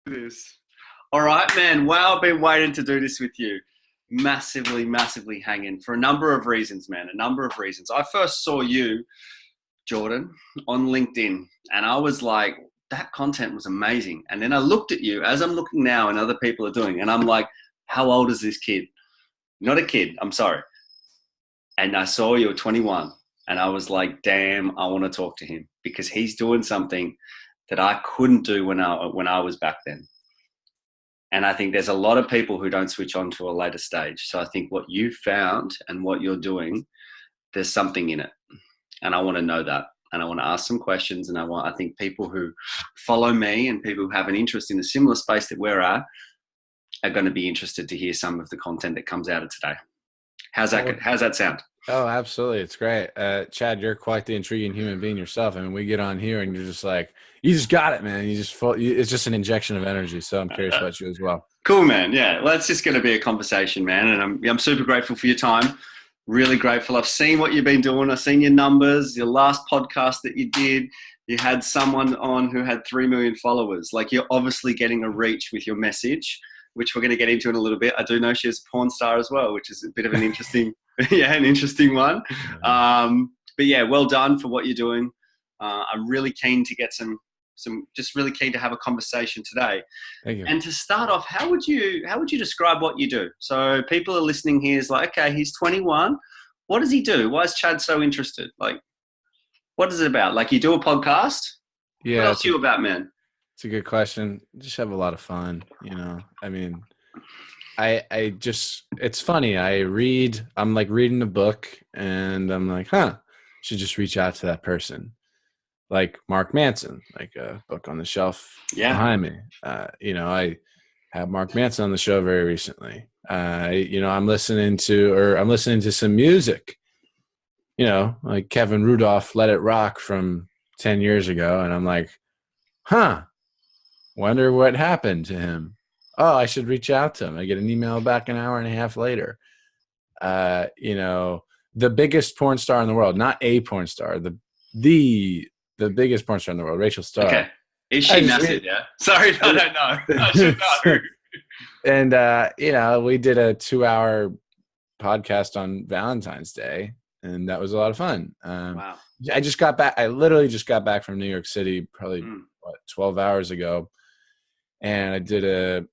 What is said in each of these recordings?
This. All right, man. Wow, I've been waiting to do this with you. Massively, massively hanging for a number of reasons, man. A number of reasons. I first saw you, Jordan, on LinkedIn, and I was like, that content was amazing. And then I looked at you as I'm looking now and other people are doing, and I'm like, how old is this kid? Not a kid, I'm sorry. And I saw you were 21, and I was like, damn, I want to talk to him because he's doing something that I couldn't do when I was back then. And I think there's a lot of people who don't switch on to a later stage. So I think what you found and what you're doing, there's something in it. And I want to know that. And I want to ask some questions. And I think people who follow me and people who have an interest in a similar space that we're at are going to be interested to hear some of the content that comes out of today. How's that sound? Oh, absolutely. It's great. Chad, you're quite the intriguing human being yourself. I mean, we get on here and you're just like, you just got it, man. It's just an injection of energy. So I'm curious about you as well. Cool, man. Yeah. Well, it's just going to be a conversation, man. And I'm super grateful for your time. Really grateful. I've seen what you've been doing. I've seen your numbers, your last podcast that you did. You had someone on who had 3 million followers. Like, you're obviously getting a reach with your message, which we're going to get into in a little bit. I do know she's a porn star as well, which is a bit of an interesting, an interesting one. But yeah, well done for what you're doing. I'm really keen to get just really keen to have a conversation today. Thank you. And to start off, how would you describe what you do? So people are listening here is like, okay, he's 21. What does he do? Why is Chad so interested? Like, what is it about? Like, you do a podcast? Yeah. What else are you about, man? It's a good question. Just have a lot of fun, I mean, it's funny. I'm like reading a book and I'm like, should just reach out to that person. Like Mark Manson, like a book on the shelf behind me. I had Mark Manson on the show very recently. I'm listening to some music, like Kevin Rudolph, Let It Rock from 10 years ago. And I'm like, wonder what happened to him. Oh, I should reach out to him. I get an email back an hour and a half later. The biggest porn star in the world, not a porn star, the biggest porn star in the world, Rachel Starr. Okay. Is she massive? Yeah. Sorry, I don't know. I should know. And, we did a 2-hour podcast on Valentine's Day, and that was a lot of fun. Wow. I literally just got back from New York City probably 12 hours ago. And I did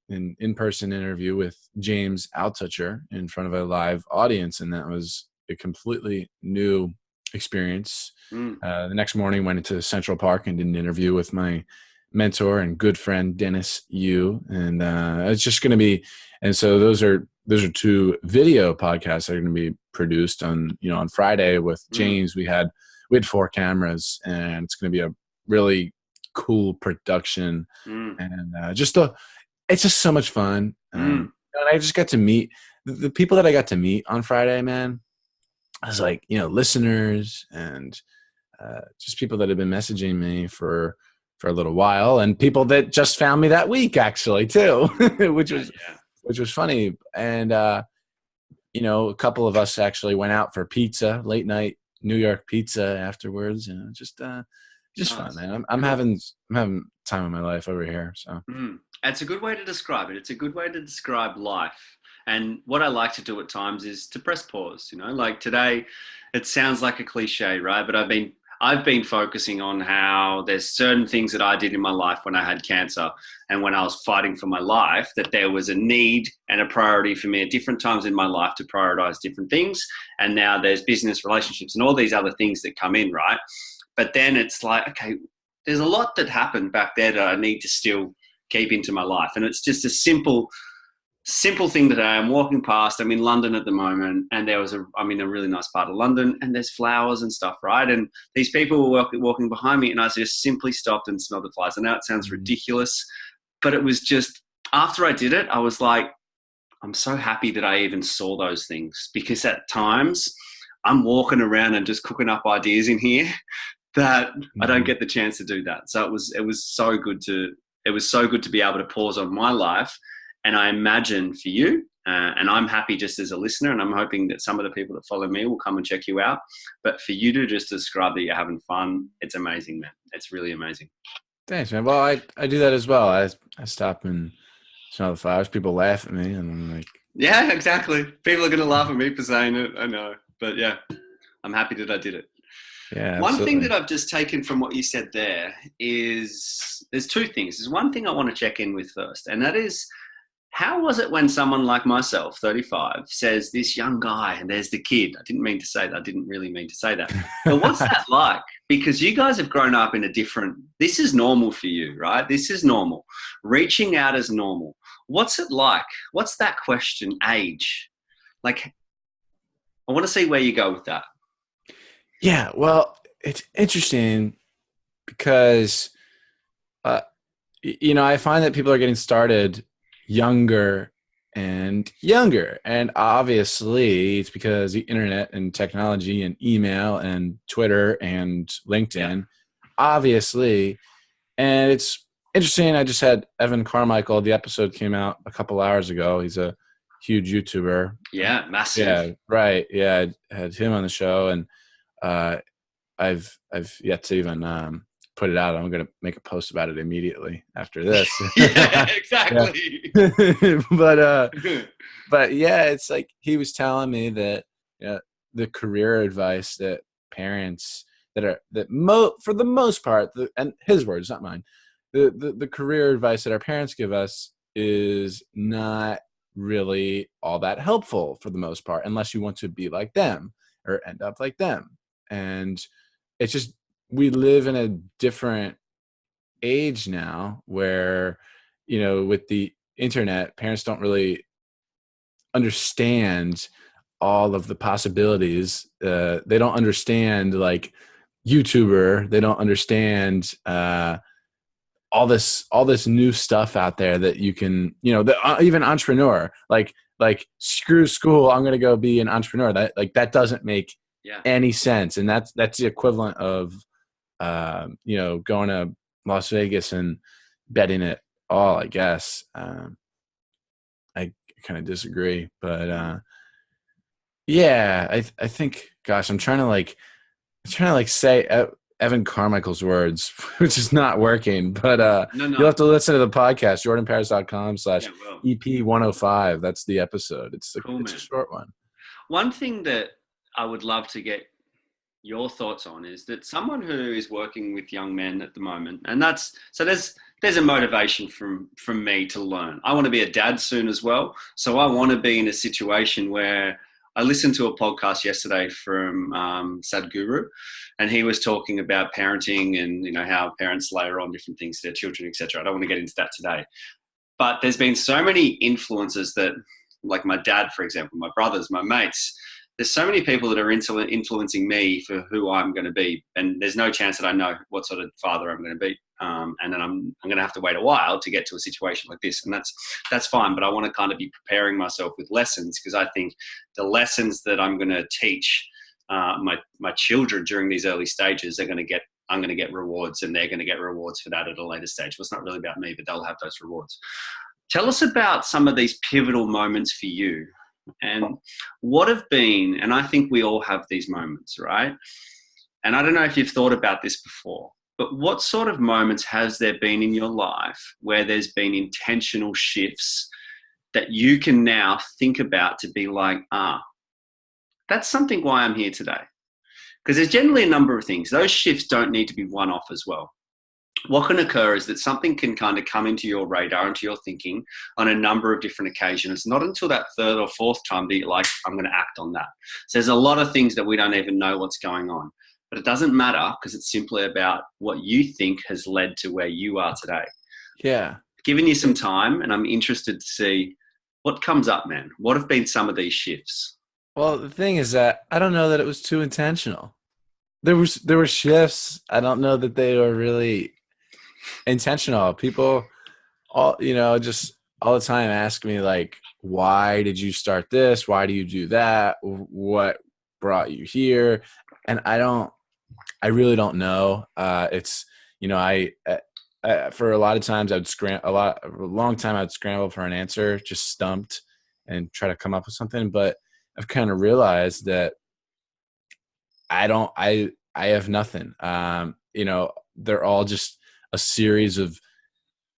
an in-person interview with James Altucher in front of a live audience. And that was a completely new experience. The next morning, went into Central Park and did an interview with my mentor and good friend Dennis Yu, and it's just going to be. And so those are 2 video podcasts that are going to be produced on Friday with James. We had 4 cameras, and it's going to be a really cool production, and it's just so much fun. And I just got to meet the people that I got to meet on Friday, man. I was like, listeners and just people that have been messaging me for a little while, and people that just found me that week actually too, which was funny. And a couple of us actually went out for pizza, late night New York pizza afterwards. Just nice. Fun, man. I'm having time of my life over here. So it's a good way to describe it. It's a good way to describe life. And what I like to do at times is to press pause, like today, it sounds like a cliche, right? But I've been focusing on how there's certain things that I did in my life when I had cancer and when I was fighting for my life, that there was a need and a priority for me at different times in my life to prioritize different things. And now there's business, relationships, and all these other things that come in, right? But then it's like, okay, there's a lot that happened back there that I need to still keep into my life. And it's just a simple thing today. I'm walking past, I'm in London at the moment, and I'm in a really nice part of London, and there's flowers and stuff, right? And these people were walking behind me, and I just simply stopped and smelled the flowers. I know it sounds ridiculous, but it was just, after I did it, I was like, I'm so happy that I even saw those things, because at times I'm walking around and just cooking up ideas in here that I don't get the chance to do that. So it was so good to be able to pause on my life. And I imagine for you, and I'm happy just as a listener, and I'm hoping that some of the people that follow me will come and check you out. But for you to just describe that you're having fun, it's amazing, man. It's really amazing. Thanks, man. Well, I do that as well. I stop and smell the flowers. People laugh at me, and I'm like, Yeah, exactly. People are going to laugh at me for saying it. I know. But yeah, I'm happy that I did it. yeah, One thing absolutely. that I've just taken from what you said there is there's two things. There's one thing I want to check in with first, and that is how was it when someone like myself, 35, says this young guy and there's the kid? I didn't mean to say that. I didn't really mean to say that. But what's that like? Because you guys have grown up in a different, this is normal for you, right? This is normal. Reaching out is normal. What's it like? What's that question? Age. Like, I want to see where you go with that. Yeah, well, it's interesting because uh, I find that people are getting started younger and younger, and obviously it's because the internet and technology and email and Twitter and Yeah. LinkedIn, obviously. And it's interesting. I just had Evan Carmichael. The episode came out a couple hours ago. He's a huge YouTuber. Yeah. Yeah, Massive. right. Yeah, I had him on the show, and uh, I've yet to even put it out. I'm going to make a post about it immediately after this. Yeah, Yeah, exactly. but but yeah, it's like he was telling me that the career advice that parents for the most part, and his words, not mine, the career advice that our parents give us is not really all that helpful for the most part, unless you want to be like them or end up like them. And it's just we live in a different age now where with the internet, parents don't really understand all of the possibilities. They don't understand like YouTuber. They don't understand all this new stuff out there that you can, even entrepreneur, like screw school, I'm going to go be an entrepreneur. That doesn't make Yeah. any sense. And that's the equivalent of going to Las Vegas and betting it all, I guess. I kind of disagree, but yeah, I think, gosh, I'm trying to say Evan Carmichael's words, which is not working, but No, you'll no. have to listen to the podcast, jordanparis.com slash Yeah, well, EP 105. That's the episode. cool, It's a man. short one. One thing that I would love to get your thoughts on is that someone who is working with young men at the moment, and that's so there's a motivation from me to learn. I want to be a dad soon as well, so I want to be in a situation where I listened to a podcast yesterday from Sadhguru, and he was talking about parenting and how parents layer on different things to their children, etc. I don't want to get into that today, but there's been so many influences that, like my dad, for example, my brothers, my mates, there's so many people that are influencing me for who I'm going to be. And there's no chance that I know what sort of father I'm going to be. And then I'm going to have to wait a while to get to a situation like this. And that's fine. But I want to kind of be preparing myself with lessons, because I think the lessons that I'm going to teach my children during these early stages I'm going to get rewards, and they're going to get rewards for that at a later stage. Well, it's not really about me, but they'll have those rewards. Tell us about some of these pivotal moments for you, and what have been, and I think we all have these moments, right? And I don't know if you've thought about this before, but what sort of moments has there been in your life where there's been intentional shifts that you can now think about to be like, that's something why I'm here today? Because there's generally a number of things. Those shifts don't need to be one off as well. What can occur is that something can kind of come into your radar, into your thinking on a number of different occasions. Not until that third or fourth time that you're like, I'm going to act on that. So there's a lot of things that we don't even know what's going on. But it doesn't matter, because it's simply about what you think has led to where you are today. Yeah. Giving you some time, and I'm interested to see what comes up, man. What have been some of these shifts? Well, the thing is that I don't know that it was too intentional. There were shifts. I don't know that they were really intentional. People just all the time ask me like, why did you start this? Why do you do that? What brought you here? And I really don't know. It's, for a lot of times a long time I'd scramble for an answer, just stumped and try to come up with something. But I've kind of realized that I have nothing. They're all just a series of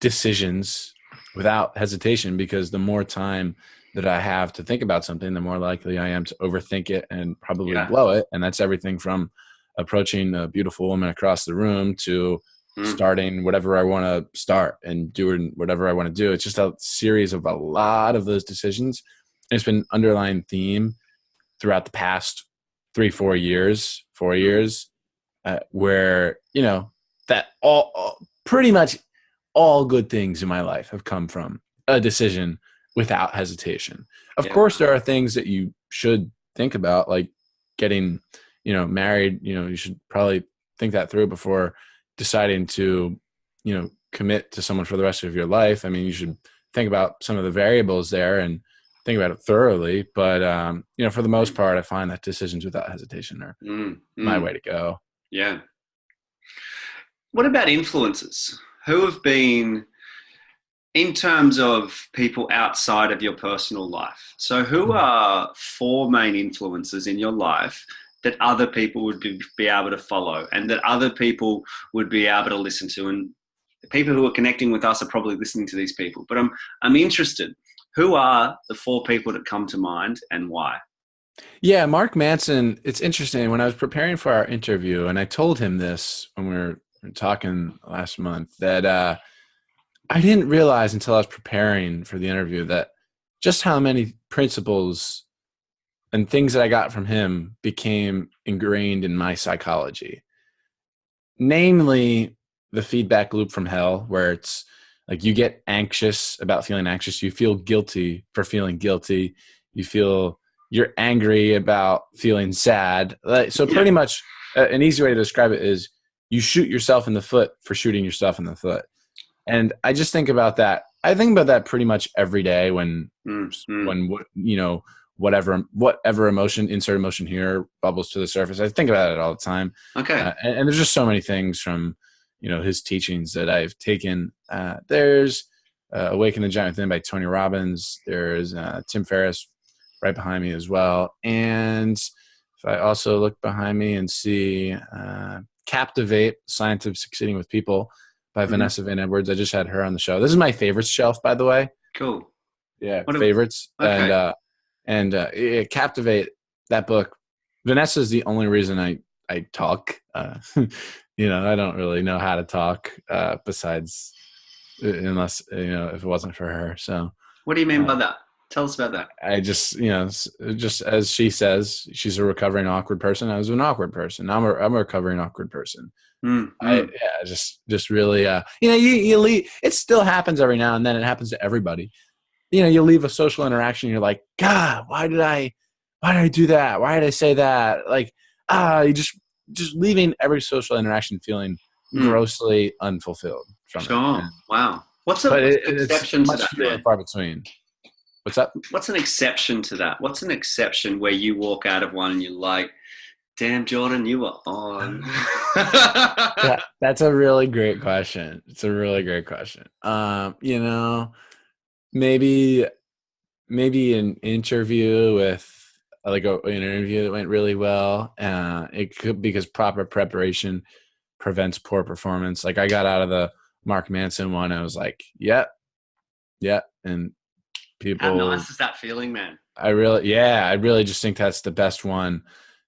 decisions without hesitation, because the more time that I have to think about something, the more likely I am to overthink it and probably blow it. And that's everything from approaching a beautiful woman across the room to starting whatever I want to start and doing whatever I want to do. It's just a series of a lot of those decisions. And it's been an underlying theme throughout the past 4 years, where, you know, that all pretty much all good things in my life have come from a decision without hesitation. Of course, there are things that you should think about, like getting, you know, married. You know, you should probably think that through before deciding to, you know, commit to someone for the rest of your life. I mean, you should think about some of the variables there and think about it thoroughly. But, you know, for the most part, I find that decisions without hesitation are my way to go. Yeah. What about influencers? Who have been, in terms of people outside of your personal life? So who are 4 main influencers in your life that other people would be able to follow and that other people would be able to listen to? And the people who are connecting with us are probably listening to these people. But I'm interested. Who are the 4 people that come to mind and why? Yeah, Mark Manson. It's interesting. When I was preparing for our interview, and I told him this when we were talking last month, that I didn't realize until I was preparing for the interview that just how many principles and things that I got from him became ingrained in my psychology. Namely, the feedback loop from hell, where it's like you get anxious about feeling anxious. You feel guilty for feeling guilty. You're angry about feeling sad. So pretty much an easy way to describe it is you shoot yourself in the foot for shooting yourself in the foot. And I just think about that. I think about that pretty much every day when you know, whatever emotion, insert emotion here, bubbles to the surface. I think about it all the time. Okay. And there's just so many things from, you know, his teachings that I've taken. There's Awaken the Giant Within by Tony Robbins. There's Tim Ferriss right behind me as well. And if I also look behind me and see Captivate, Science of Succeeding with People by Vanessa Van Edwards. I just had her on the show. This is my favorites shelf, by the way. Cool. Yeah, favorites. Okay. And Captivate, that book. Vanessa is the only reason I talk. You know, I don't really know how to talk besides, unless, you know, if it wasn't for her. So what do you mean by that? Tell us about that. I just, you know, just as she says, she's a recovering awkward person. I was an awkward person. I'm a recovering awkward person. Just really, you know, you leave. It still happens every now and then. It happens to everybody. You know, you leave a social interaction. You're like, God, why did I do that? Why did I say that? Like, you just leaving every social interaction feeling grossly unfulfilled from it. And, wow. What's an exception to that, man? Far between. What's that? What's an exception to that? What's an exception where you walk out of one and you're like, damn, Jordan, you were on. That's a really great question. It's a really great question. You know, maybe an interview with an interview that went really well. It could, because proper preparation prevents poor performance. Like, I got out of the Mark Manson one. I was like, yeah. And people, how nice is that feeling, man? I really just think that's the best one,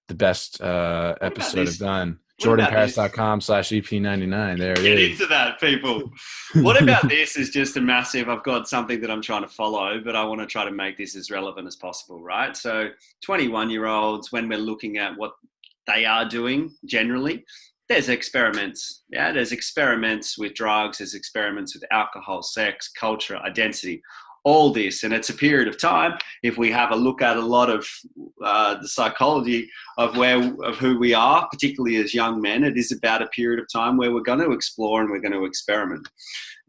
the best episode I've done. JordanParis.com/EP99. There it is. Get into that, people. What about this is just a massive, I've got something that I'm trying to follow, but I want to try to make this as relevant as possible, right? So 21-year-olds, when we're looking at what they are doing generally, there's experiments. Yeah, there's experiments with drugs, there's experiments with alcohol, sex, culture, identity, all this. And it's a period of time. If we have a look at a lot of the psychology of who we are, particularly as young men, it is about a period of time where we're going to explore and we're going to experiment.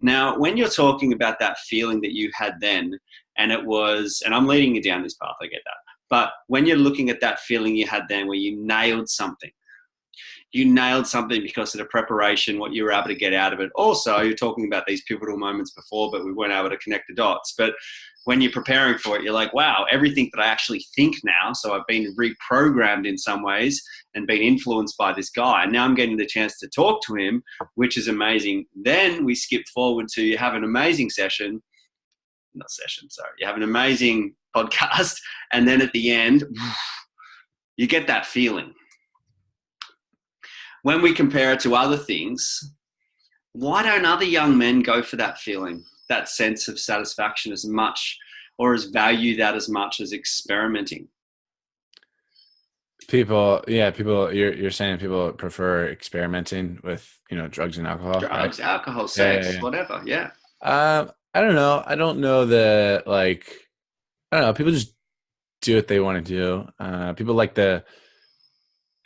Now, when you're talking about that feeling that you had then, and I'm leading you down this path, I get that. But when you're looking at that feeling you had then where you nailed something, you nailed something because of the preparation, what you were able to get out of it. Also, you're talking about these pivotal moments before, but we weren't able to connect the dots. But when you're preparing for it, you're like, wow, everything that I actually think now. So I've been reprogrammed in some ways and been influenced by this guy. And now I'm getting the chance to talk to him, which is amazing. Then we skip forward to you have an amazing session. Not session, sorry. You have an amazing podcast. And then at the end, you get that feeling. When we compare it to other things, why don't other young men go for that feeling, that sense of satisfaction as much, or as value that as much as experimenting? People, you're saying people prefer experimenting with, drugs and alcohol, right? Drugs, alcohol, Yeah, sex, whatever. Yeah. I don't know. I don't know that, like, I don't know. People just do what they want to do. People like the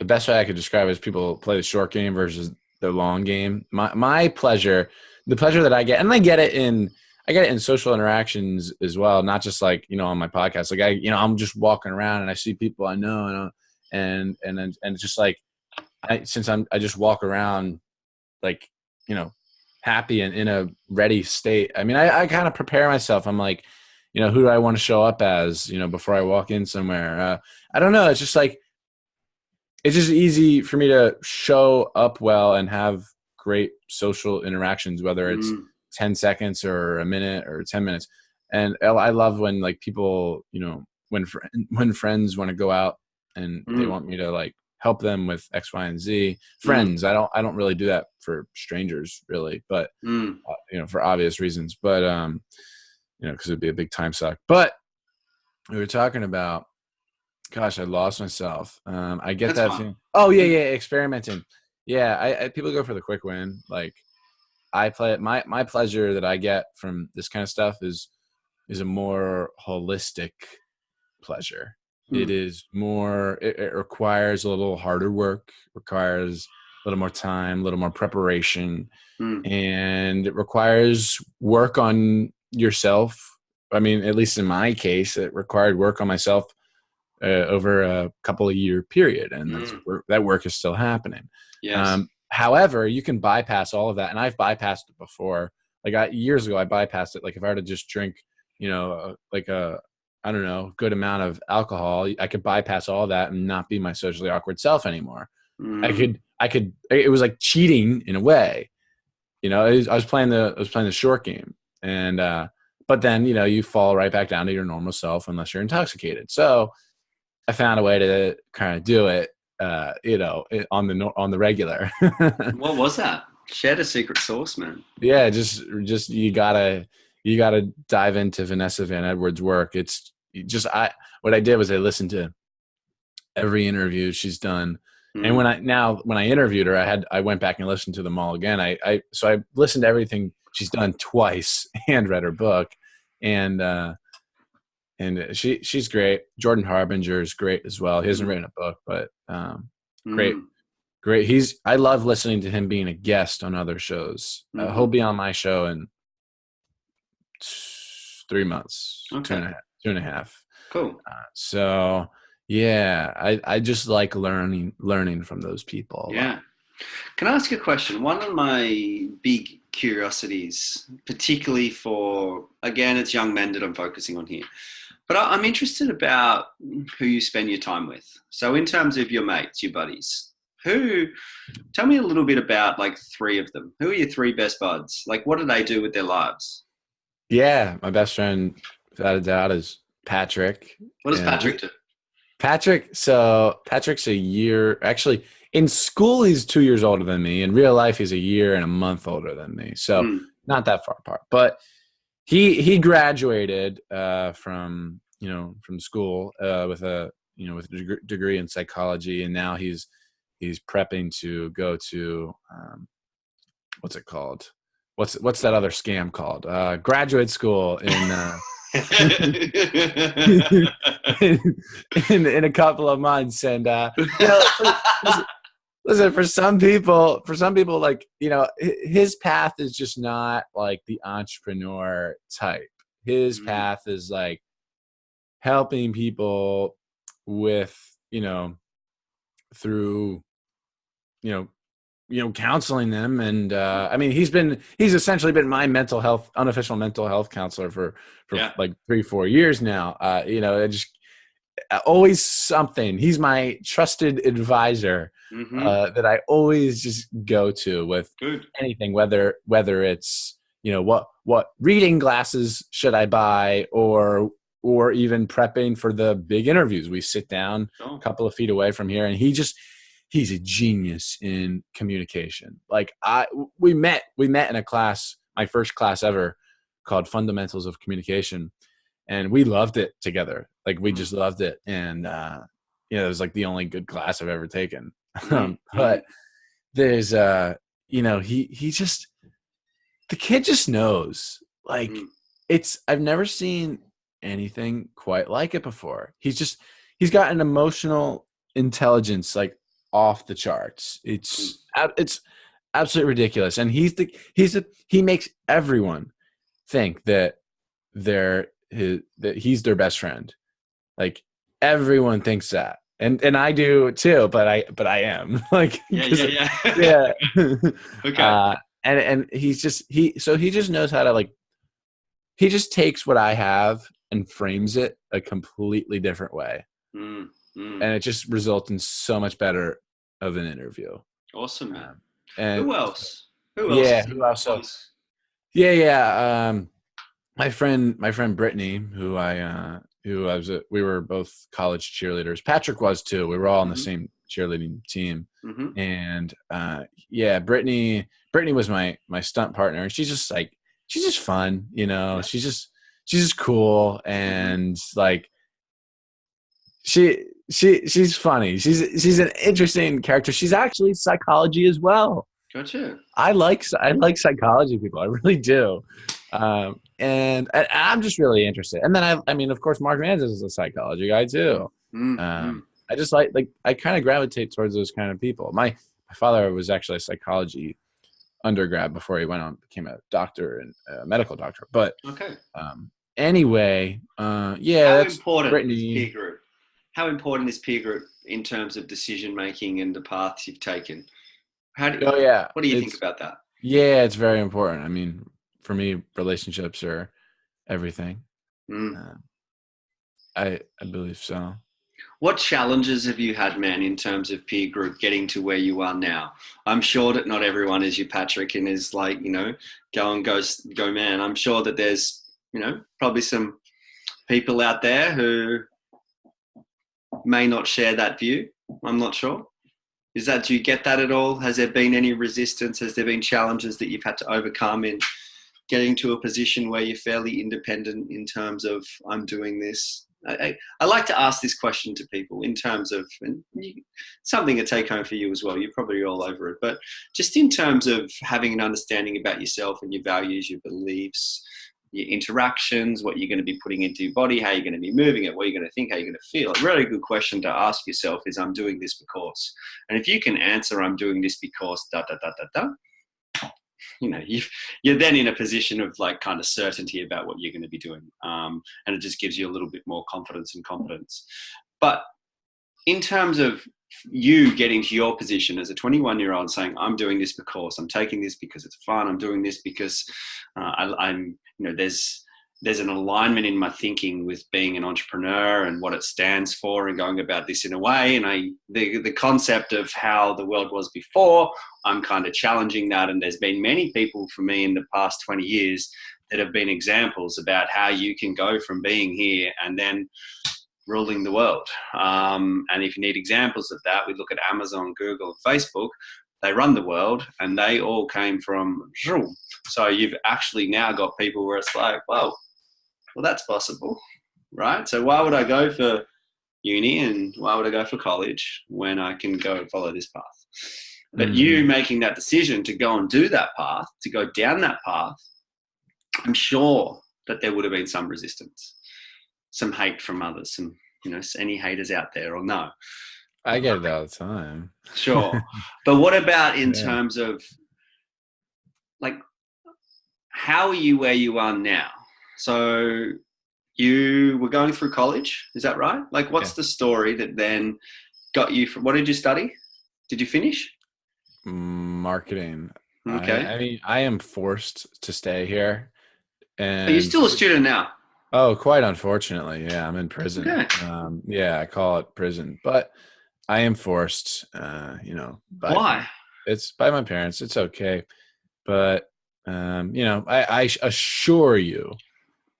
best way I could describe it is people play the short game versus the long game. My pleasure, the pleasure that I get, and I get it in social interactions as well, not just like, on my podcast. Like I'm just walking around and I see people I know, and it's just like, since I just walk around like, happy and in a ready state. I mean, I kind of prepare myself. I'm like, who do I want to show up as, before I walk in somewhere? I don't know. It's just like, it's just easy for me to show up well and have great social interactions, whether it's 10 seconds or a minute or 10 minutes. And I love when, like, people, when friends want to go out and they want me to, like, help them with X, Y, and Z. Friends, I don't really do that for strangers, really, but for obvious reasons. But because it'd be a big time suck. But we were talking about, gosh, I lost myself. I get that feeling. Oh yeah, experimenting. Yeah, I people go for the quick win. Like, I play it. My pleasure that I get from this kind of stuff is a more holistic pleasure. It is more. It requires a little harder work. Requires a little more time, a little more preparation, and it requires work on yourself. I mean, at least in my case, it required work on myself over a couple of year period, and that work is still happening. Yes. However, you can bypass all of that, and I've bypassed it before. Like, years ago, I bypassed it. Like, if I were to just drink, like a I don't know, good amount of alcohol, I could bypass all that and not be my socially awkward self anymore. I could. It was like cheating in a way. I was playing the short game, and but then you fall right back down to your normal self unless you're intoxicated. So I found a way to kind of do it, on the regular. What was that? Share the secret sauce, man. Yeah, just you gotta dive into Vanessa Van Edwards' work. It's just what I did was I listened to every interview she's done, and when I interviewed her, I went back and listened to them all again. So I listened to everything she's done twice and read her book, and she's great. Jordan Harbinger is great as well. He hasn't written a book, but great. I love listening to him being a guest on other shows. He'll be on my show in 3 months, okay. two and a half. Cool. So yeah, I just like learning from those people. Yeah. Can I ask you a question? One of my big curiosities, particularly for, again, it's young men that I'm focusing on here, but I'm interested about who you spend your time with. So in terms of your mates, your buddies, tell me a little bit about, like, 3 of them. Who are your 3 best buds? Like, what do they do with their lives? Yeah, my best friend, without a doubt, is Patrick. What does Patrick do? Patrick's a year, actually, in school he's 2 years older than me. In real life he's a year and a month older than me, so not that far apart. But he graduated from school with a degree in psychology, and now he's prepping to go to what's it called? What's that other scam called? Graduate school in in a couple of months. And listen, for some people, like, his path is just not like the entrepreneur type. His path is like helping people with, through counseling them. And I mean, he's essentially been my unofficial mental health counselor for Yeah. like 3-4 years now. It just always something. He's my trusted advisor that I always just go to with Good. anything, whether it's what reading glasses should I buy, or even prepping for the big interviews. We sit down a couple of feet away from here, and he's a genius in communication. Like we met in a class, my first class ever, called Fundamentals of Communication. And we loved it together. Like we just loved it. And, it was like the only good class I've ever taken. But there's, he just, the kid just knows, like I've never seen anything quite like it before. He's got an emotional intelligence, like off the charts. It's absolutely ridiculous. And he makes everyone think that that he's their best friend. Like everyone thinks that, and I do too. But I am like, yeah. Okay. And he just knows how to, like, he just takes what I have and frames it a completely different way, and it just results in so much better of an interview. Awesome, man. And who else? Yeah, who else? My friend Brittany, who we were both college cheerleaders. Patrick was too. We were all on the same cheerleading team. And Brittany was my stunt partner. And she's just fun, she's just cool. And like, she's funny. She's an interesting character. She's actually psychology as well. Gotcha. I like psychology people. I really do. And I'm just really interested. And then I mean, of course, Mark Manz is a psychology guy too. I just I kind of gravitate towards those kind of people. My father was actually a psychology undergrad before he went on, became a doctor and a medical doctor. But anyway, How important is peer group? How important is peer group in terms of decision making and the paths you've taken? What do you think about that? Yeah, it's very important. I mean, for me, relationships are everything. I believe so. What challenges have you had, man, in terms of peer group getting to where you are now? I'm sure that not everyone is you, Patrick, and is like, go, man. I'm sure that there's, probably some people out there who may not share that view. I'm not sure. Do you get that at all? Has there been any resistance? Has there been challenges that you've had to overcome in getting to a position where you're fairly independent in terms of, I'm doing this? I like to ask this question to people in terms of, something to take home for you as well. You're probably all over it, but just in terms of having an understanding about yourself and your values, your beliefs, your interactions, what you're going to be putting into your body, how you're going to be moving it, what you're going to think, how you're going to feel. A really good question to ask yourself is, I'm doing this because. And if you can answer, I'm doing this because, you're then in a position of like kind of certainty about what you're going to be doing. And it just gives you a little bit more confidence and competence. But in terms of you getting to your position as a 21-year-old saying, I'm doing this because, I'm taking this because it's fun, I'm doing this because there's an alignment in my thinking with being an entrepreneur and what it stands for and going about this in a way. And the concept of how the world was before, I'm kind of challenging that. And there's been many people for me in the past 20 years that have been examples about how you can go from being here and then ruling the world. And if you need examples of that, we look at Amazon, Google, and Facebook. They run the world and they all came from Zoom. So you've actually now got people where it's like, well, that's possible, right? So why would I go for uni and why would I go for college when I can go and follow this path? But you making that decision to go and do that path, to go down that path, I'm sure that there would have been some resistance, some hate from others, some, any haters out there or no? I get it all the time. Sure. But what about in terms of, like, how are you where you are now? So you were going through college, is that right? Like, what's the story that then got you from, what did you study? Did you finish? Marketing. Okay. I mean, I am forced to stay here, Are you and still a student now? oh, quite unfortunately, yeah, I'm in prison. Okay. Yeah, I call it prison, but I am forced. Why? It's by my parents. It's okay, but I assure you,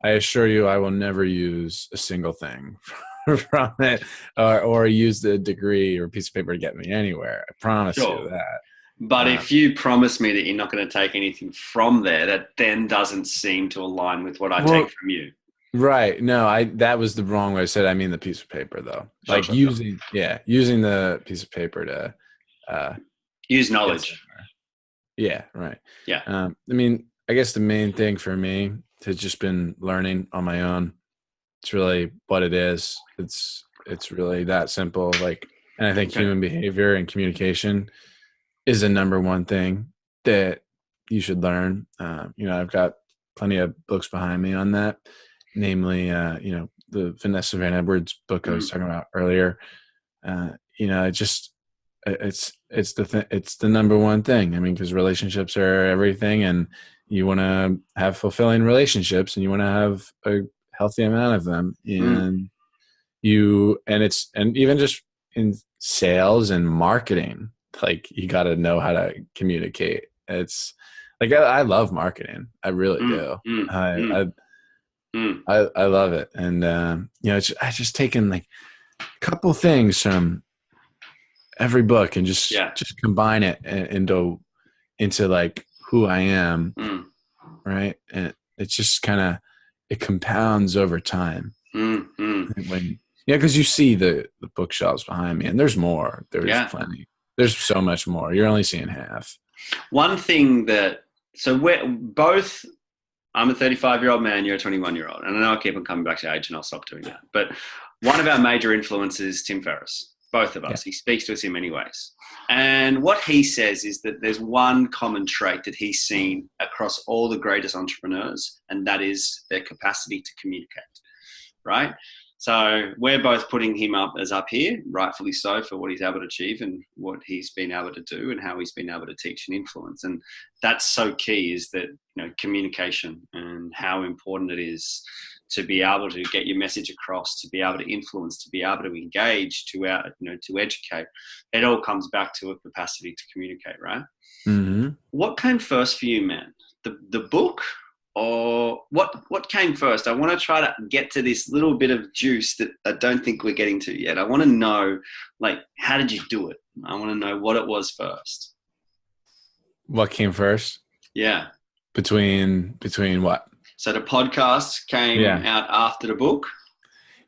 I will never use a single thing from it, or use the degree or piece of paper to get me anywhere. I promise you Sure. that. But if you promise me that you're not going to take anything from there, that then doesn't seem to align with what I take Well, from you. right. No, that was the wrong way I said. I mean the piece of paper though. Sure, Like sure, sure. using the piece of paper to uh Use get knowledge. somewhere. Yeah, right. Yeah. I mean, I guess the main thing for me has just been learning on my own. It's really what it is. It's really that simple. Like, and I think Okay. human behavior and communication is the number one thing that you should learn. I've got plenty of books behind me on that, namely, the Vanessa Van Edwards book I was talking about earlier. It just it's the number one thing. I mean, because relationships are everything, and you want to have fulfilling relationships, and you want to have a healthy amount of them, Mm, and even just in sales and marketing, like you got to know how to communicate. It's like I love marketing. I really mm, do. mm, mm, I mm. I love it, and I just taken like a couple things from every book and Yeah. just combine it into like who I am, Mm, right? And it's just kind of it compounds over time. mm, mm. When because you see the bookshelves behind me, and there's more. There's Yeah. plenty. There's so much more. You're only seeing half. One thing so we're both, I'm a 35-year-old man, you're a 21-year-old. And I know I keep on coming back to age and I'll stop doing that. But one of our major influences is Tim Ferriss, both of Yeah. us. He speaks to us in many ways. And what he says is that there's one common trait that he's seen across all the greatest entrepreneurs, and that is their capacity to communicate, right? So we're both putting him up here, rightfully so, for what he's able to achieve and what he's been able to do and how he's been able to teach and influence. And that's so key, is that, communication and how important it is to be able to get your message across, to be able to influence, to be able to engage, to educate. It all comes back to a capacity to communicate, right? Mm-hmm. What came first for you, man? The book, or what came first? I want to try to get to this little bit of juice that I don't think we're getting to yet. I want to know, like, how did you do it? I want to know what it was first. What came first? Yeah. Between what? So the podcast came Yeah. out after the book.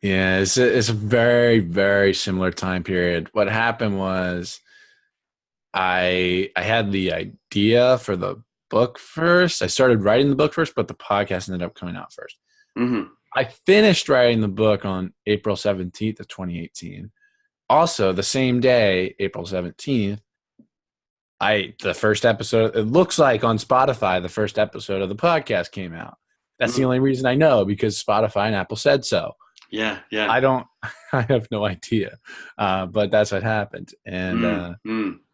Yeah, it's a very, very similar time period. What happened was I had the idea for the book first. I started writing the book first, but the podcast ended up coming out first. Mm-hmm. I finished writing the book on April 17th of 2018. Also, the same day, April 17th, the first episode, it looks like on Spotify, the first episode of the podcast came out. That's the only reason I know, because Spotify and Apple said so. Yeah. I have no idea. But that's what happened. And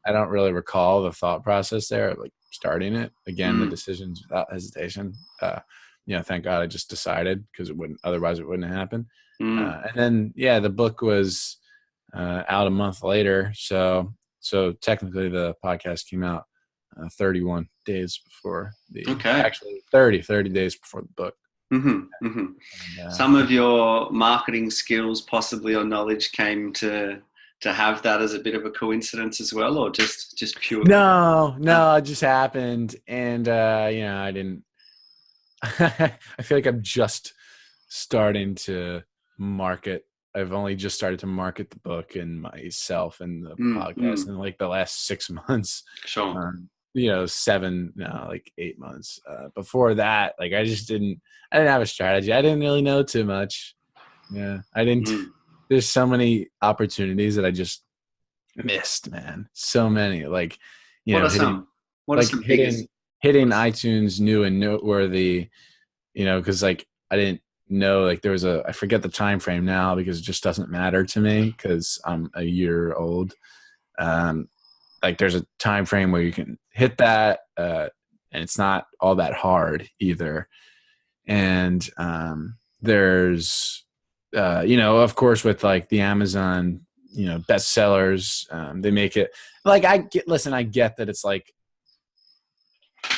I don't really recall the thought process there, like starting it. Again, the decisions without hesitation. Thank God I just decided, because otherwise it wouldn't happen. And then, the book was out a month later. So technically the podcast came out 31 days before actually 30 days before the book. Mm-hmm. Mm-hmm. And, some of your marketing skills, possibly, or knowledge came to have that as a bit of a coincidence as well, or just pure? No, it just happened. And, I didn't, I feel like I'm just starting to market. I've only just started to market the book and myself and the podcast in like the last 6 months. Sure. 8 months. Before that, like I didn't have a strategy. I didn't really know too much. Yeah. I didn't, there's so many opportunities that I just missed, man. So many, like, What are hitting some biggest? hitting iTunes new and noteworthy, cause like I didn't know, like there was I forget the time frame now because it just doesn't matter to me, cause I'm a year old. like there's a time frame where you can hit that, and it's not all that hard either. And there's of course, with like the Amazon bestsellers, they make it like I get that it's like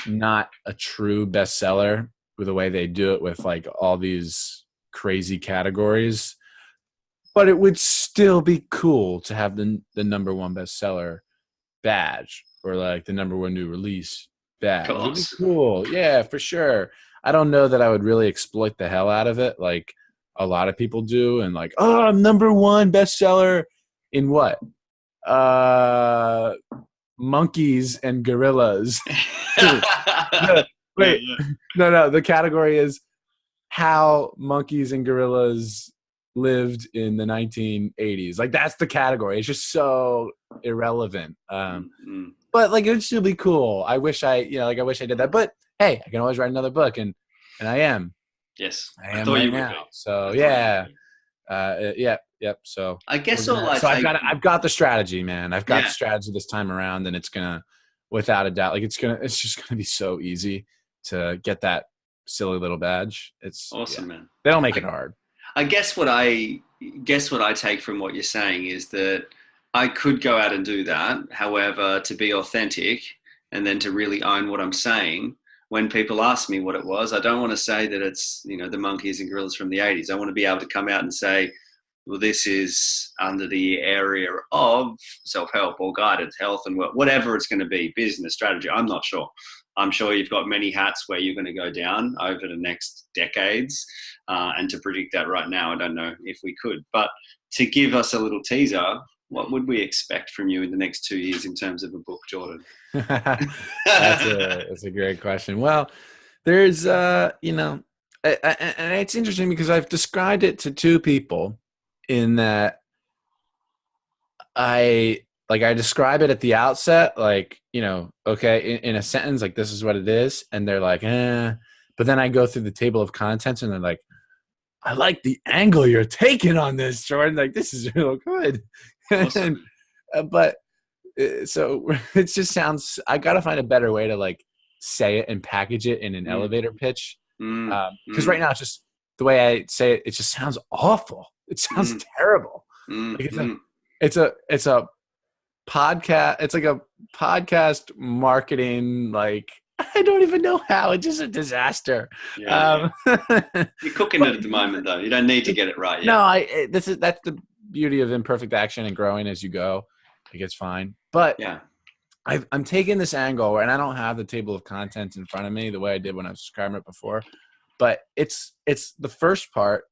not a true bestseller with the way they do it with like all these crazy categories, but it would still be cool to have the number one bestseller badge, or like the number one new release badge. It'd be cool. Yeah, for sure. I don't know that I would really exploit the hell out of it like a lot of people do, and like, oh, I'm number one bestseller in what? Monkeys and gorillas. Wait, no. The category is how monkeys and gorillas lived in the 1980s. Like that's the category. It's just so irrelevant. But like it'd still be cool. I wish I did that. But hey, I can always write another book, and I am. Yes, I am right now. So yeah, yep. So I guess I've got the strategy, man. I've got the strategy this time around, and it's gonna, without a doubt, like it's just gonna be so easy to get that silly little badge. It's awesome, man. They don't make it hard. I guess what I take from what you're saying is that I could go out and do that. However, to be authentic and then to really own what I'm saying, when people ask me what it was, I don't want to say that it's, the monkeys and gorillas from the 80s. I want to be able to come out and say, well, this is under the area of self-help or guided health and whatever it's going to be, business strategy. I'm not sure. I'm sure you've got many hats where you're going to go down over the next decades. And to predict that right now, I don't know if we could. But to give us a little teaser, what would we expect from you in the next 2 years in terms of a book, Jordan? That's a great question. Well, there's, and it's interesting because I've described it to two people in that I describe it at the outset, like, okay, in a sentence, like this is what it is. And they're like, but then I go through the table of contents and they're like, I like the angle you're taking on this, Jordan. Like, this is real good. Awesome. So it just sounds, I got to find a better way to like say it and package it in an elevator pitch. Because right now it's just the way I say it, it just sounds awful. It sounds terrible. Like it's a podcast. It's like a podcast marketing, like, I don't even know how. It's just a disaster. You're cooking it at the moment, though. You don't need to get it right yet. No, that's the beauty of imperfect action and growing as you go. Like, it's fine. But I'm taking this angle, and I don't have the table of contents in front of me the way I did when I was describing it before. But it's the first part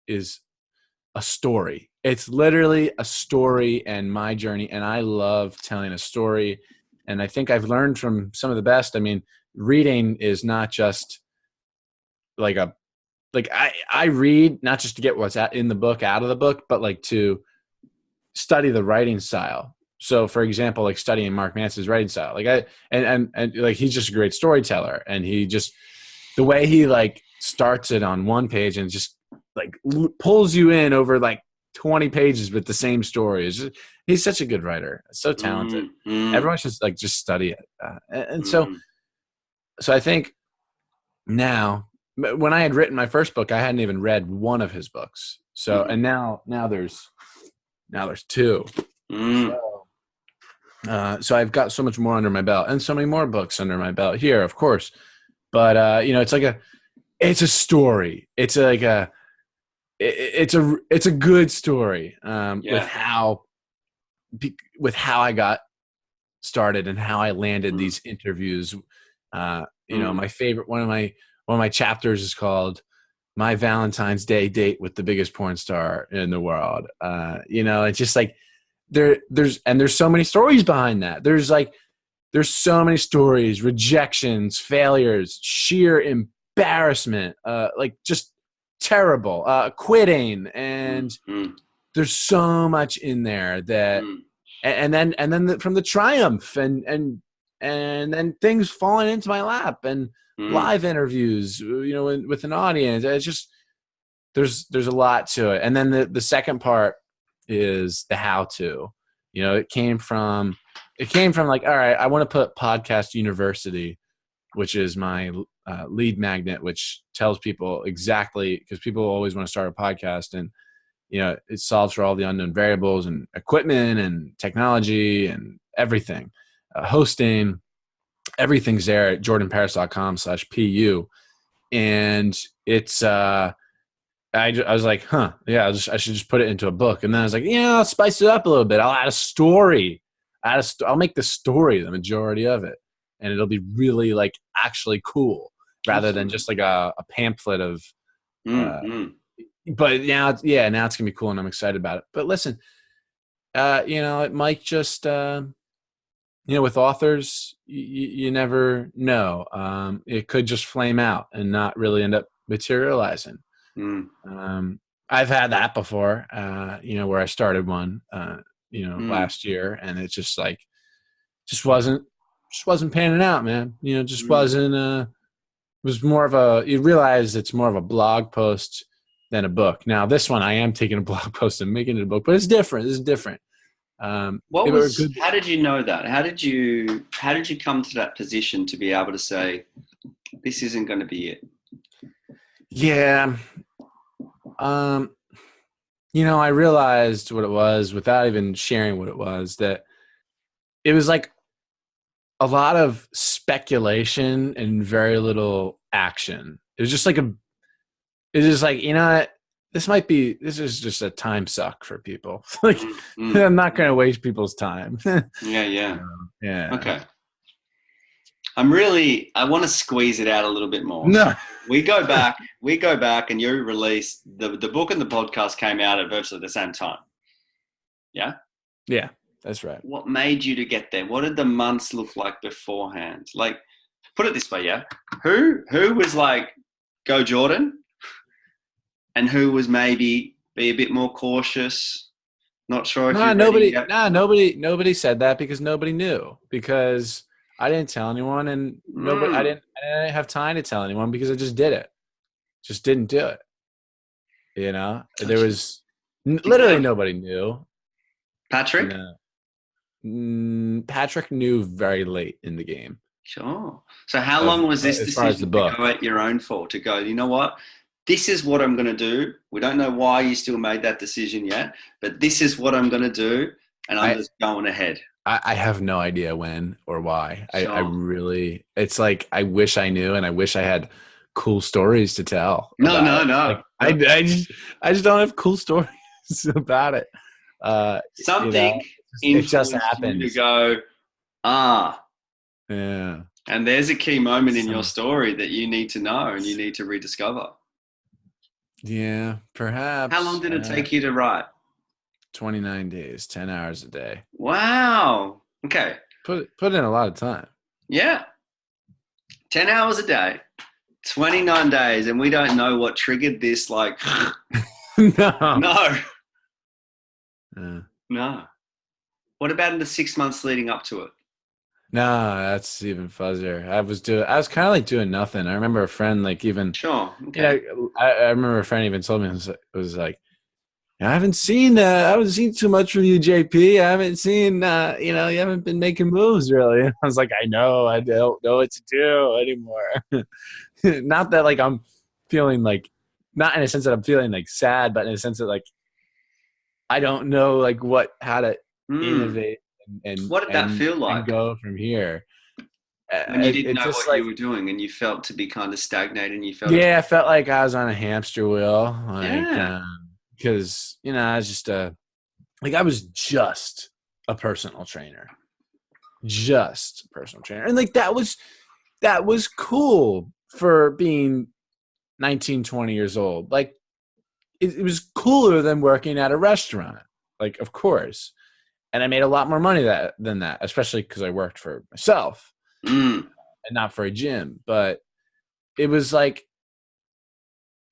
is a story. It's literally a story and my journey, and I love telling a story. And I think I've learned from some of the best. I mean, reading is not just like I read not just to get what's in the book out of the book, but like to study the writing style. So for example, like studying Mark Manson's writing style, like and like, he's just a great storyteller, and he just, the way he like starts it on one page and just like pulls you in over like 20 pages with the same story. He's such a good writer, so talented. Everyone should like just study it. So I think now, when I had written my first book, I hadn't even read one of his books. So and now there's two. So I've got so much more under my belt, and so many more books under my belt here, of course. But it's a story. It's like it's a good story with how I got started and how I landed these interviews. My favorite, one of my chapters is called "My Valentine's Day Date with the Biggest Porn Star in the World." It's just like there's so many stories behind that. There's so many stories, rejections, failures, sheer embarrassment, like just terrible, quitting, and there's so much in there that, and then from the triumph, and then things falling into my lap, and live interviews, with an audience. It's just there's a lot to it. And then the second part is the how to. It came from it came from like, all right, I want to put Podcast University, which is my lead magnet, which tells people exactly, because people always want to start a podcast, and it solves for all the unknown variables and equipment and technology and everything, hosting, everything's there at jordanparis.com/pu. And it's I was like, yeah, I should just put it into a book. And then I was like, I'll spice it up a little bit. I'll add a story. I'll make the story the majority of it, and it'll be really like actually cool rather than just like a pamphlet of. But now it's gonna be cool, and I'm excited about it. But listen, it might just with authors, you never know. It could just flame out and not really end up materializing. I've had that before, where I started one, last year, and it just wasn't panning out, man. Wasn't. It was more of you realize it's more of a blog post than a book. Now this one, I am taking a blog post and making it a book, but it's different. This is different. How did you know that? How did you come to that position to be able to say, this isn't going to be it? Yeah. I realized what it was without even sharing what it was, that it was like a lot of speculation and very little action. It was just like this is just a time suck for people. I'm not going to waste people's time. Yeah. Yeah. Okay. I want to squeeze it out a little bit more. No. We go back and you released the book, and the podcast came out at virtually the same time. Yeah? Yeah, that's right. What made you to get there? What did the months look like beforehand? Like, put it this way, yeah? Who was like, go Jordan? And who was maybe be a bit more cautious? Not sure if nobody said that, because nobody knew, because I didn't tell anyone, and I didn't have time to tell anyone, because I just did it. Just didn't do it. There was literally nobody knew. Patrick? Patrick knew very late in the game. Sure. So how long was this decision to go at your own for, to go, you know what? This is what I'm going to do. We don't know why you still made that decision yet, but this is what I'm going to do, and I'm just going ahead. I have no idea when or why. Sure. It's like, I wish I knew, and I wish I had cool stories to tell. No. Like, I just don't have cool stories about it. Something it just happened to go, yeah. And there's a key moment in your story that you need to know and you need to rediscover. Yeah, perhaps. How long did it take you to write? 29 days, 10 hours a day. Wow. Okay. Put in a lot of time. Yeah. 10 hours a day, 29 days, and we don't know what triggered this, like, No. No. What about in the 6 months leading up to it? No, that's even fuzzier. I was kind of like doing nothing. I remember a friend, like, even. Sure. Okay. I remember a friend even told me, it was like, I haven't seen too much from you, JP. I haven't seen, you haven't been making moves really. I was like, I know, I don't know what to do anymore. Not that like I'm feeling like, not in a sense that I'm feeling like sad, but in a sense that like, I don't know like how to innovate and what did that feel like? And go from here. When you didn't know what you were doing and you felt to be kind of stagnated and you felt. Yeah, I felt like I was on a hamster wheel. Because, I was just I was just a personal trainer. And like, that was cool for being 19, 20 years old. Like, it was cooler than working at a restaurant. Like, of course. And I made a lot more money than that, especially because I worked for myself and not for a gym. But it was like,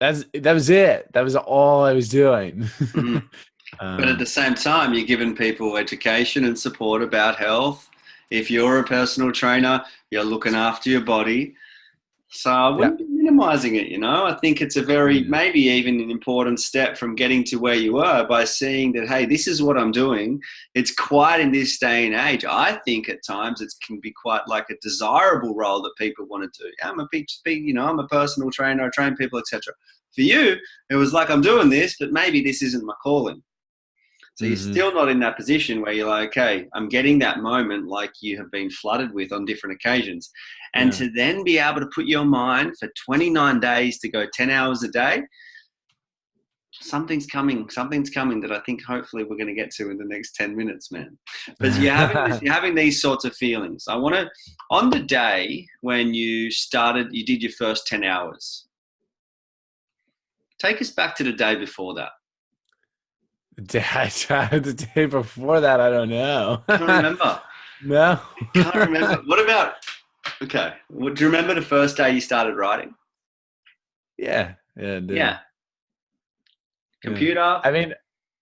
that was it. That was all I was doing. But at the same time, you're giving people education and support about health. If you're a personal trainer, you're looking after your body. So I Yeah. wouldn't be minimizing it, you know. I think it's a very, maybe even an important step from getting to where you are by seeing that, hey, this is what I'm doing. It's quite in this day and age. I think at times it can be quite like a desirable role that people want to do. I'm a you know, I'm a personal trainer, I train people, etc. For you, it was like, I'm doing this, but maybe this isn't my calling. So you're still not in that position where you're like, okay, I'm getting that moment like you have been flooded with on different occasions. And to then be able to put your mind for 29 days to go 10 hours a day, something's coming that I think hopefully we're going to get to in the next 10 minutes, man. But you're having these sorts of feelings. I want to, on the day when you did your first 10 hours, take us back to the day before that. The day before that, I don't know. I can't remember. No. Can't remember. What about, okay. Do you remember the first day you started writing? Yeah. Yeah. Yeah. Computer. Yeah.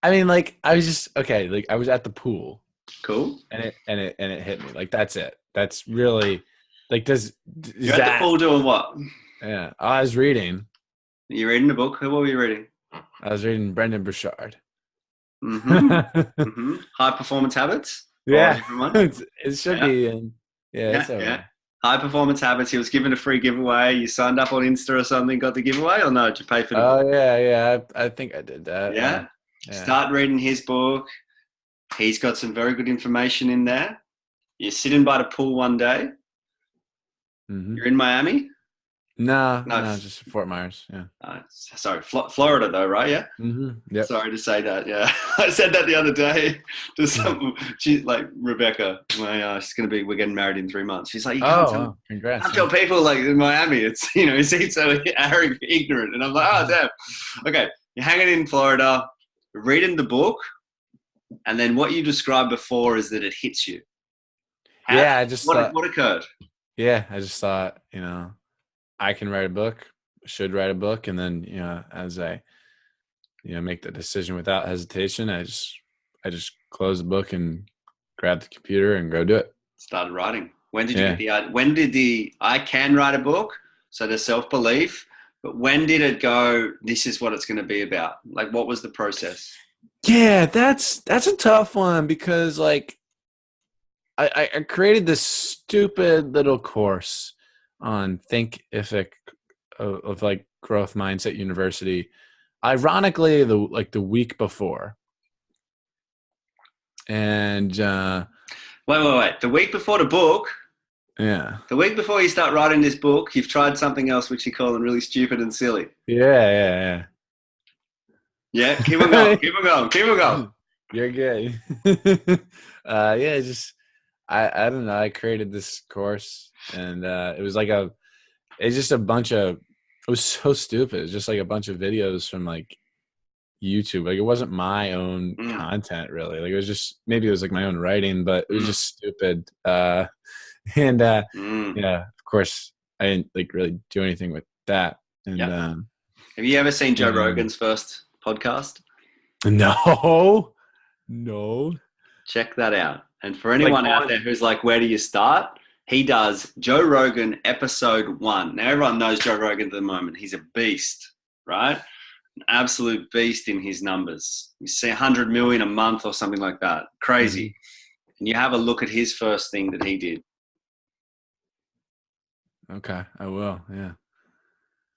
I mean, like I was just, okay. Like I was at the pool. Cool. And it hit me. Like, that's it. That's really like, You're at the pool doing what? Yeah. I was reading. You reading a book? What were you reading? I was reading Brendan Burchard. High Performance Habits. Yeah, it should be. And yeah. High Performance Habits. He was given a free giveaway. You signed up on Insta or something, got the giveaway, or no? Did you pay for the book? Oh yeah. I think I did that. Yeah. Start reading his book. He's got some very good information in there. You're sitting by the pool one day. You're in Miami. No, just Fort Myers. Yeah. Sorry, Florida though, right? Yeah. Yep. Sorry to say that. Yeah, I said that the other day to some. She's like, Rebecca, she's gonna be. We're getting married in 3 months. She's like, you can't congrats. Can't tell people like in Miami. It's it seems so arrogant, ignorant, and I'm like, oh damn. Okay, you're hanging in Florida, reading the book, and then what you described before is that it hits you. What occurred? Yeah, I just thought, I can write a book, should write a book, and then as I make the decision without hesitation, I just close the book and grab the computer and go do it. Started writing. When did you get the idea? When did I can write a book? So the self-belief, but when did it go, this is what it's going to be about? Like, what was the process? Yeah, that's a tough one because like I created this stupid little course on Thinkific of like Growth Mindset University. Ironically, the week before. And wait. The week before the book? Yeah. The week before you start writing this book, you've tried something else which you call really stupid and silly. Yeah. Yeah, keep on going. You're good. I don't know. I created this course, and it was like it was so stupid. It was just like a bunch of videos from like YouTube. Like, it wasn't my own content really. Like, it was just, maybe it was like my own writing, but it was just stupid. Yeah, of course I didn't like really do anything with that. And have you ever seen Joe Rogan's first podcast? No. Check that out. And for anyone out there who's like, where do you start? He does Joe Rogan episode 1. Now, everyone knows Joe Rogan at the moment. He's a beast, right? An absolute beast in his numbers. You see 100 million a month or something like that. Crazy. And you have a look at his first thing that he did. Okay, I will. Yeah.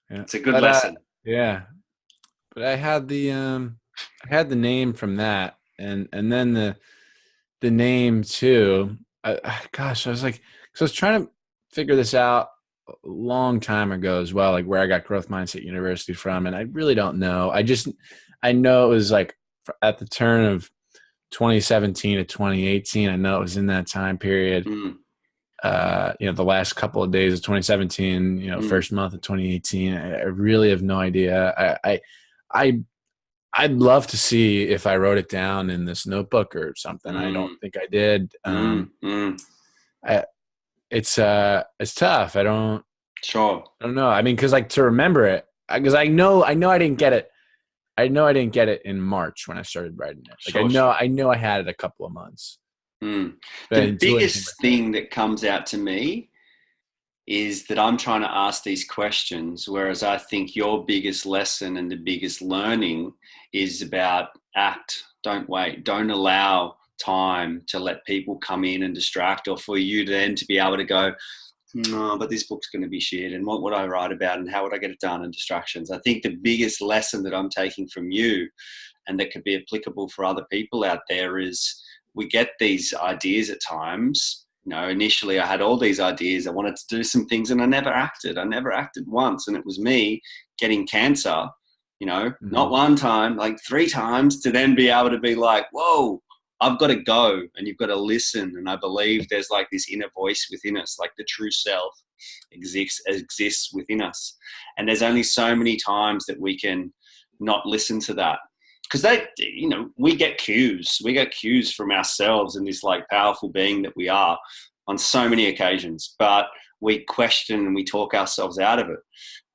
It's a good lesson. Yeah. But I had the name from that, and then the name too. I was like, because I was trying to figure this out a long time ago as well, like where I got Growth Mindset University from, and I really don't know. I know it was like at the turn of 2017 to 2018. I know it was in that time period. The last couple of days of 2017, first month of 2018. I really have no idea. I'd love to see if I wrote it down in this notebook or something. I don't think I did. It's tough. I don't know. I mean, cause like to remember it, cause I know I didn't get it. I know I didn't get it in March when I started writing it. Like I know I had it a couple of months. The biggest thing that comes out to me is that I'm trying to ask these questions, whereas I think your biggest lesson and the biggest learning is about act, don't wait, don't allow time to let people come in and distract, or for you then to be able to go, no, but this book's going to be shit, and what would I write about, and how would I get it done, and distractions. I think the biggest lesson that I'm taking from you, and that could be applicable for other people out there, is we get these ideas at times. Initially I had all these ideas. I wanted to do some things and I never acted. I never acted once. And it was me getting cancer, not one time, like 3 times, to then be able to be like, whoa, I've got to go, and you've got to listen. And I believe there's like this inner voice within us, like the true self exists within us. And there's only so many times that we can not listen to that. Because we get cues from ourselves and this like powerful being that we are on so many occasions, but we question and we talk ourselves out of it.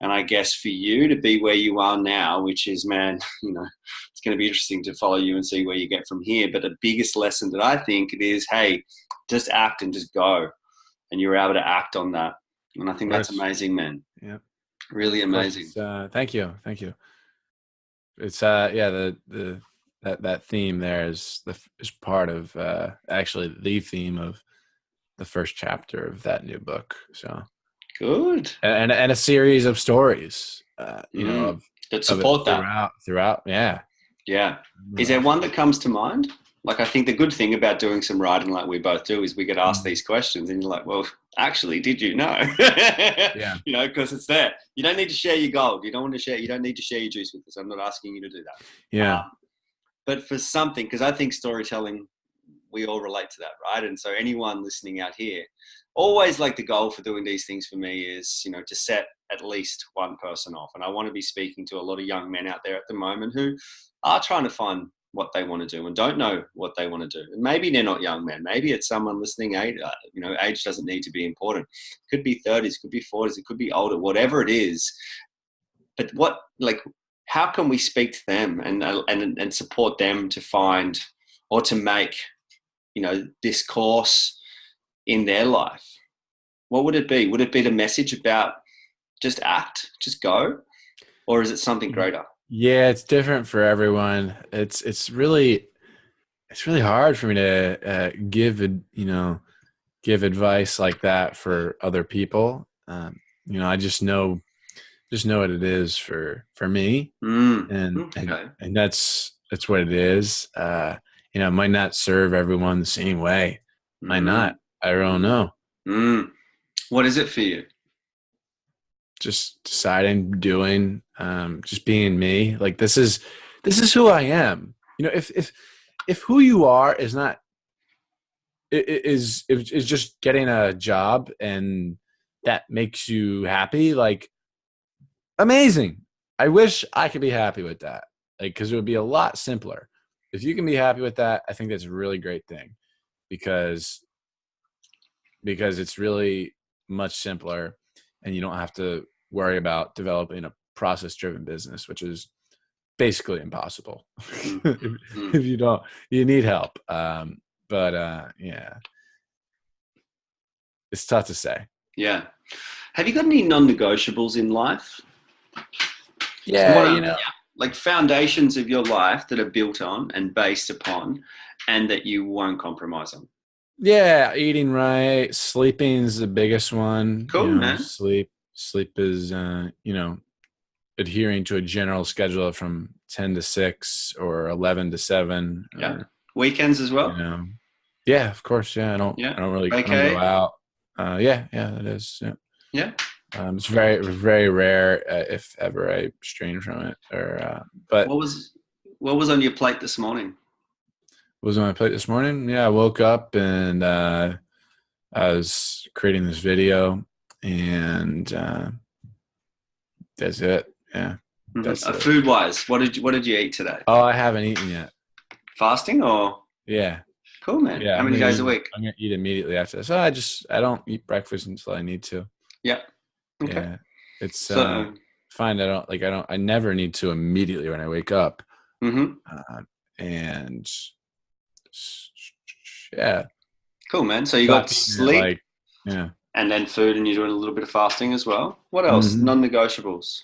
And I guess for you to be where you are now, which is, man, it's going to be interesting to follow you and see where you get from here. But the biggest lesson that I think it is, hey, just act and just go. And you're able to act on that. And I think that's amazing, man. Yeah. Really amazing. Thank you. It's that theme there is part of actually the theme of the first chapter of that new book. So good, and a series of stories, that support that throughout. Yeah. Is there one that comes to mind? Like, I think the good thing about doing some writing like we both do is we get asked these questions and you're like, well, actually, did you know? Yeah. Because it's there. You don't need to share your gold. You don't need to share your juice with us. I'm not asking you to do that. Yeah. But for something, because I think storytelling, we all relate to that, right? And so anyone listening out here, always like the goal for doing these things for me is, to set at least one person off. And I want to be speaking to a lot of young men out there at the moment who are trying to find what they want to do and don't know what they want to do. And maybe they're not young men. Maybe it's someone listening. Age doesn't need to be important. It could be 30s, it could be 40s, it could be older, whatever it is. But how can we speak to them and support them to find or to make, this course in their life? What would it be? Would it be the message about just act, just go? Or is it something greater? Yeah, it's different for everyone. It's really hard for me to give advice like that for other people. I just know what it is for me, and that's what it is. It might not serve everyone the same way. Might not. I don't know. What is it for you? Just deciding, doing, just being me. Like this is who I am. If who you are is not is just getting a job and that makes you happy, like amazing. I wish I could be happy with that. Like, because it would be a lot simpler. If you can be happy with that, I think that's a really great thing, because it's really much simpler. And you don't have to worry about developing a process-driven business, which is basically impossible. If you need help. Yeah, it's tough to say. Yeah. Have you got any non-negotiables in life? Yeah, like foundations of your life that are built on and based upon, and that you won't compromise on. Yeah, eating right, sleeping is the biggest one. Cool, man. Sleep is adhering to a general schedule from 10 to 6 or 11 to 7. Yeah. Weekends as well. Yeah, of course. Yeah, I don't go out. Yeah, that is. Yeah. Yeah. It's very, very rare if ever I strain from it. But what was on your plate this morning? What was on my plate this morning? Yeah, I woke up and I was creating this video, and that's it. Yeah. That's food wise, what did you eat today? Oh, I haven't eaten yet. Fasting or? Yeah. Cool, man. Yeah, how many days a week? I'm gonna eat immediately after this. I don't eat breakfast until I need to. Yeah. Okay. Yeah. It's fine. I never need to immediately when I wake up. And yeah. Cool, man. So you got sleep, And then food, and you're doing a little bit of fasting as well. What else? Hmm. Non-negotiables.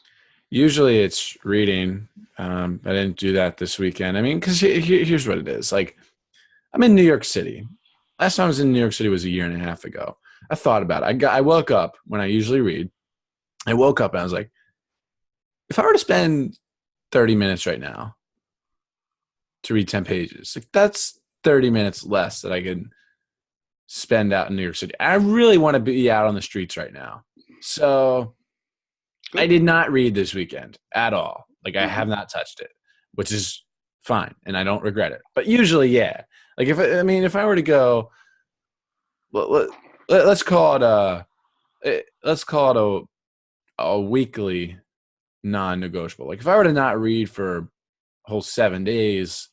Usually it's reading. I didn't do that this weekend. I mean, because here's what it is. Like, I'm in New York City. Last time I was in New York City was a year and a half ago. I thought about it. I woke up when I usually read. I woke up and I was like, if I were to spend 30 minutes right now to read 10 pages, like that's 30 minutes less that I could spend out in New York City. I really want to be out on the streets right now. So I Good. did not read this weekend at all. Like I Mm-hmm. have not touched it, which is fine, and I don't regret it. But usually, yeah. Like if I were to go, let's call it a weekly non-negotiable. Like if I were to not read for a whole 7 days,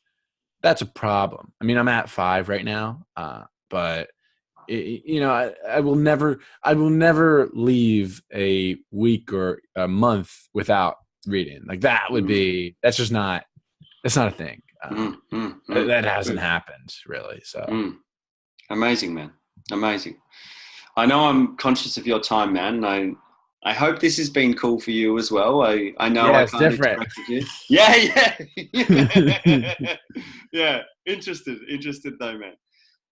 that's a problem. I mean, I'm at 5 right now, but I will never leave a week or a month without reading. Like that's not a thing. That hasn't Good. happened really. So Amazing, man. Amazing. I know I'm conscious of your time, man. And I hope this has been cool for you as well. I know yeah, I it's kind of different. interrupted you. Yeah, yeah. Yeah. Interested though, man.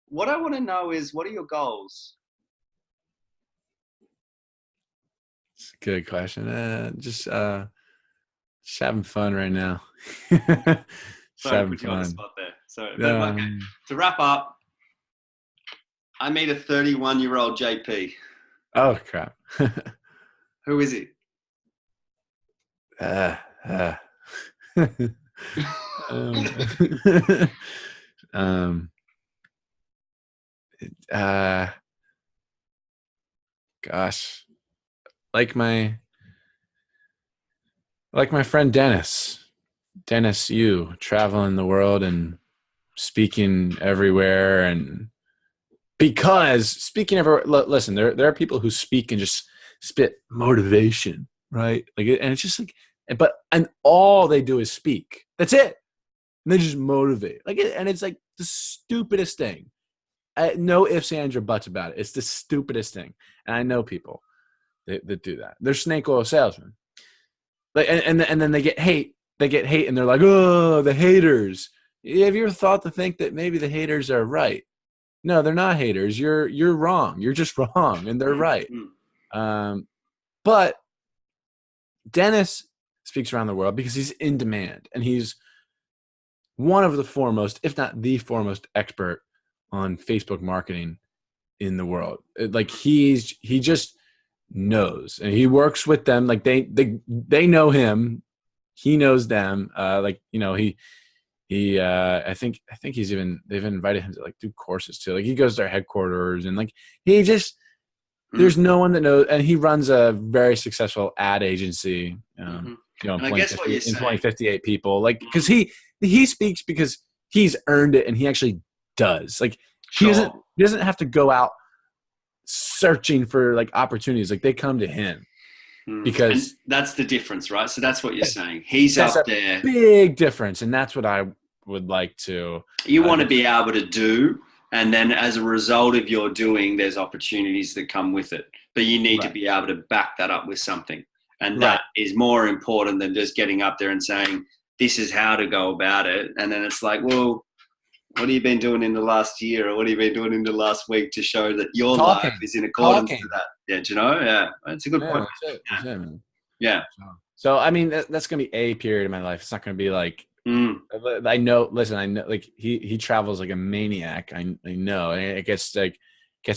What I want to know is, what are your goals? It's a good question. Just having fun right now. Just Sorry to having put you on the fun. spot there. So, but okay. Um, To wrap up, I meet a 31-year-old JP. oh crap. Who is he? uh, uh. um, um, uh, gosh, like my friend Dennis, you traveling the world and speaking everywhere, and because speaking everywhere. Listen, there are people who speak and just spit motivation, right? Like, and it's just like, and all they do is speak. That's it. And they just motivate, and it's like the stupidest thing. No ifs, ands, or buts about it. It's the stupidest thing, and I know people that do that. They're snake oil salesmen. Like, and then they get hate. They get hate, and they're like, oh, the haters. Have you ever thought to think that maybe the haters are right? No, they're not haters. You're wrong. You're just wrong, and they're right. Mm. Um, but Dennis speaks around the world because he's in demand, and he's one of the foremost, if not the foremost, expert on Facebook marketing in the world. Like he just knows, and he works with them. Like they know him. He knows them. I think they've invited him to like do courses too. Like he goes to their headquarters, and like he just there's no one that knows, and he runs a very successful ad agency. Mm-hmm. And I Employing guess what you're saying, 58 people. Like because he speaks because he's earned it, and he actually does. Like sure. he doesn't have to go out searching for like opportunities. Like they come to him And because that's the difference, right? So that's what you're saying. He's that's a up there. big difference, and that's what I would like to. You want to be able to do, and then as a result of your doing, there's opportunities that come with it. But you need to Right. be able to back that up with something. And Right. that is more important than just getting up there and saying, this is how to go about it. And then it's like, well, what have you been doing in the last year, or what have you been doing in the last week to show that your life is in accordance to that? Yeah, do you know? Yeah, that's a good point. That's it, man. Yeah. So I mean, that's gonna be a period in my life. It's not gonna be like I know. Listen, I know. Like he travels like a maniac. I know, and it gets to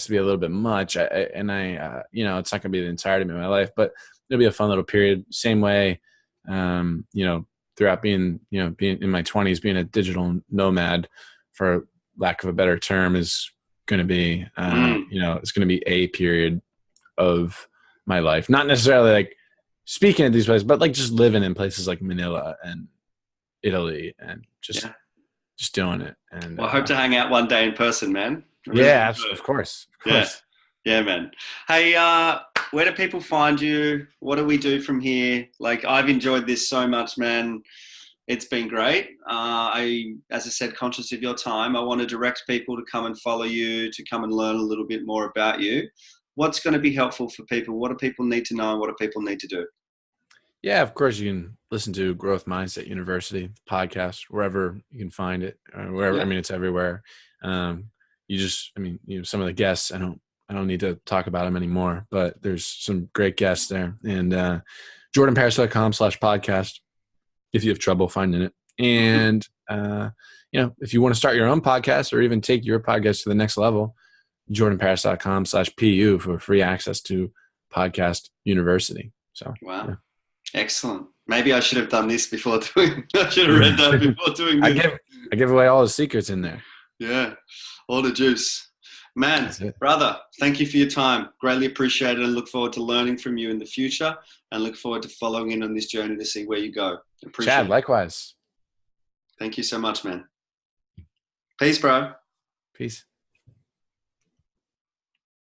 be a little bit much. It's not gonna be the entirety of my life, but it'll be a fun little period. Same way, throughout being in my 20s, being a digital nomad, for lack of a better term, is going to be, it's going to be a period of my life. Not necessarily like speaking at these places, but like just living in places like Manila and Italy, and just doing it. And Well, I hope to hang out one day in person, man. Yeah, of course. Yeah, man. Hey, where do people find you? What do we do from here? Like, I've enjoyed this so much, man. It's been great. As I said, conscious of your time, I want to direct people to come and follow you, to come and learn a little bit more about you. what's going to be helpful for people? What do people need to know? What do people need to do? Yeah, of course, you can listen to Growth Mindset University podcast wherever you can find it. Wherever, Yeah. I mean, it's everywhere. Some of the guests, I don't need to talk about them anymore, but there's some great guests there. And jordanparis.com/podcast if you have trouble finding it. And if you want to start your own podcast or even take your podcast to the next level, jordanparis.com/pu for free access to Podcast University. So wow. Yeah. Excellent. Maybe I should have done this before doing. I should have read that before doing this. I give away all the secrets in there. Yeah, all the juice. Man, brother, thank you for your time. Greatly appreciate it, and look forward to learning from you in the future, and look forward to following in on this journey to see where you go. Appreciate Chad, it. Likewise. Thank you so much, man. Peace, bro. Peace.